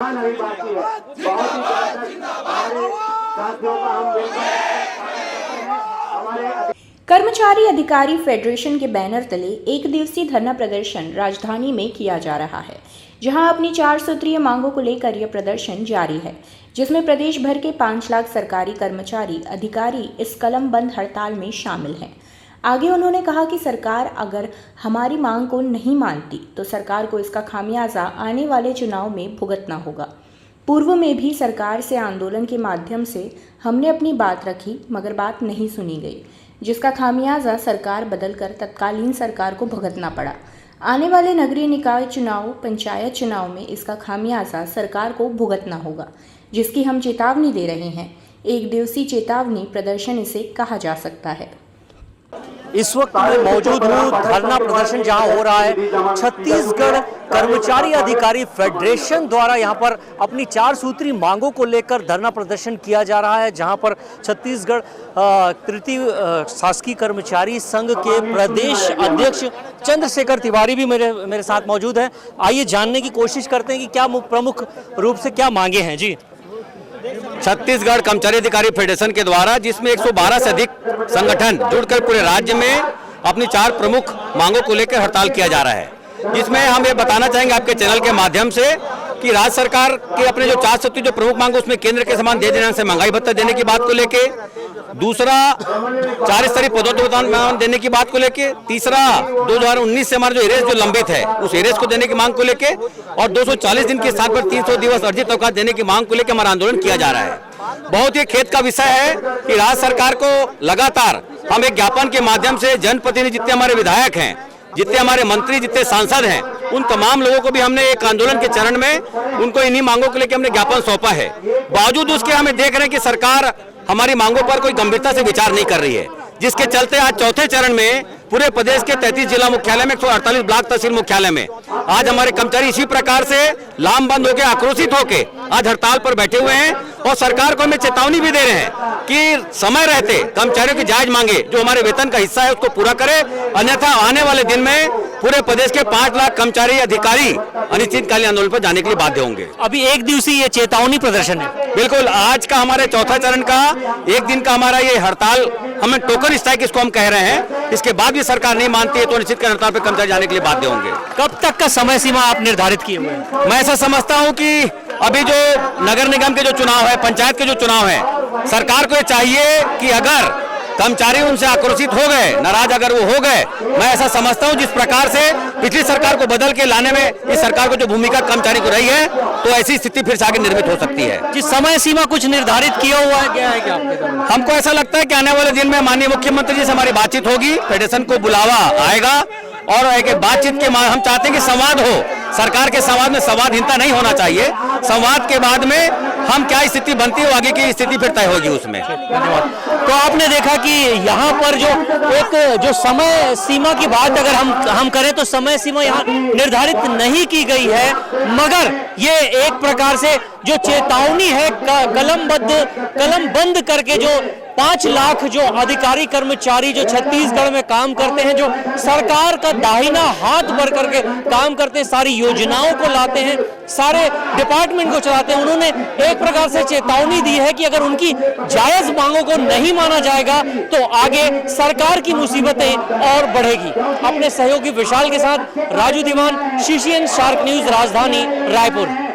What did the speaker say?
आसान अभी बाकी है। बहुत ही हमारे साथियों का हम कर्मचारी अधिकारी फेडरेशन के बैनर तले एक दिवसीय धरना प्रदर्शन राजधानी में किया जा रहा है, जहां अपनी 4 सूत्रीय मांगों को लेकर यह प्रदर्शन जारी है, जिसमें प्रदेश भर के 5 लाख सरकारी कर्मचारी अधिकारी इस कलम बंद हड़ताल में शामिल हैं। आगे उन्होंने कहा कि सरकार अगर हमारी मांग को नहीं मानती तो सरकार को इसका खामियाजा आने वाले चुनाव में भुगतना होगा। पूर्व में भी सरकार से आंदोलन के माध्यम से हमने अपनी बात रखी, मगर बात नहीं सुनी गई, जिसका खामियाजा सरकार बदलकर तत्कालीन सरकार को भुगतना पड़ा। आने वाले नगरीय निकाय चुनाव, पंचायत चुनाव में इसका खामियाजा सरकार को भुगतना होगा, जिसकी हम चेतावनी दे रहे हैं। एक दिवसीय चेतावनी प्रदर्शन इसे कहा जा सकता है। इस वक्त मैं मौजूद हूँ धरना प्रदर्शन जहां हो रहा है। छत्तीसगढ़ कर्मचारी अधिकारी फेडरेशन द्वारा यहां पर अपनी 4 सूत्री मांगों को लेकर धरना प्रदर्शन किया जा रहा है, जहां पर छत्तीसगढ़ तृतीय शासकीय कर्मचारी संघ के प्रदेश अध्यक्ष चंद्रशेखर तिवारी भी मेरे साथ मौजूद हैं। आइए जानने की कोशिश करते हैं कि क्या प्रमुख रूप से क्या मांगे हैं। जी, छत्तीसगढ़ कर्मचारी अधिकारी फेडरेशन के द्वारा, जिसमें 112 से अधिक संगठन जुड़कर पूरे राज्य में अपनी 4 प्रमुख मांगों को लेकर हड़ताल किया जा रहा है, जिसमें हम ये बताना चाहेंगे आपके चैनल के माध्यम से कि राज्य सरकार के अपने जो 4 सूत्री जो प्रमुख मांग, उसमें केंद्र के समान दे देने से महंगाई भत्ता देने की बात को लेके, दूसरा 4 स्तरीय पदोन्नति देने की बात को लेके, तीसरा 2019 से हमारा जो एरेस जो लंबित है उस एरेस को देने की मांग को लेके, और 240 दिन के साथ पर 300 दिवस अर्जित अवकाश देने की मांग को लेकर हमारा आंदोलन किया जा रहा है। बहुत ही खेद का विषय है कि राज्य सरकार को लगातार हम एक ज्ञापन के माध्यम से जनप्रतिनिधि, जितने हमारे विधायक हैं, जितने हमारे मंत्री, जितने सांसद हैं, उन तमाम लोगों को भी हमने एक आंदोलन के चरण में उनको इन्हीं मांगों को लेकर हमने ज्ञापन सौंपा है। बावजूद उसके हमें देख रहे हैं कि सरकार हमारी मांगों पर कोई गंभीरता से विचार नहीं कर रही है, जिसके चलते आज चौथे चरण में पूरे प्रदेश के 33 जिला मुख्यालय में 148 ब्लॉक तहसील मुख्यालय में आज हमारे कर्मचारी इसी प्रकार से लामबंद होकर, आक्रोशित होकर आज हड़ताल पर बैठे हुए हैं। और सरकार को हमें चेतावनी भी दे रहे हैं कि समय रहते कर्मचारियों की जायज मांगे, जो हमारे वेतन का हिस्सा है, उसको पूरा करे, अन्यथा आने वाले दिन में पूरे प्रदेश के 5 लाख कर्मचारी अधिकारी अनिश्चितकालीन आंदोलन पर जाने के लिए बाध्य होंगे। अभी एक दिवसीय ये चेतावनी प्रदर्शन है। बिल्कुल, आज का हमारे चौथा चरण का एक दिन का हमारा ये हड़ताल, हमें टोकन स्ट्राइक इसको हम कह रहे हैं। इसके बाद भी सरकार नहीं मानती है तो निश्चितकालीन हड़ताल पर कर्मचारी जाने के लिए बाध्य होंगे। कब तक का समय सीमा आप निर्धारित किए हुए हैं? मैं ऐसा समझता हूं कि अभी जो नगर निगम के जो चुनाव है, पंचायत के जो चुनाव है, सरकार को ये चाहिए कि अगर कर्मचारी उनसे आक्रोशित हो गए, नाराज अगर वो हो गए, मैं ऐसा समझता हूं जिस प्रकार से पिछली सरकार को बदल के लाने में इस सरकार को जो भूमिका कर्मचारी को रही है, तो ऐसी स्थिति फिर से आगे निर्मित हो सकती है। जिस समय सीमा कुछ निर्धारित किया हुआ है, क्या है क्या आपके? हमको ऐसा लगता है कि आने वाले दिन में माननीय मुख्यमंत्री जी से हमारी बातचीत होगी, फेडरेशन को बुलावा आएगा, और एक बातचीत के हम चाहते हैं कि संवाद हो। सरकार के संवाद में संवादहीनता नहीं होना चाहिए। संवाद के बाद में हम क्या स्थिति बनती है, आगे की स्थिति फिर तय होगी उसमें। तो आपने देखा कि यहाँ पर जो समय सीमा की बात अगर हम करें तो समय सीमा यहाँ निर्धारित नहीं की गई है, मगर ये एक प्रकार से जो चेतावनी है कलम बंद करके जो 5 लाख जो अधिकारी कर्मचारी जो छत्तीसगढ़ में काम करते हैं, जो सरकार का दाहिना हाथ भर करके काम करते हैं, सारी योजनाओं को लाते हैं, सारे डिपार्टमेंट को चलाते हैं, उन्होंने एक प्रकार से चेतावनी दी है कि अगर उनकी जायज मांगों को नहीं माना जाएगा तो आगे सरकार की मुसीबतें और बढ़ेगी। अपने सहयोगी विशाल के साथ राजू दीवान, CCN शार्क न्यूज, राजधानी रायपुर।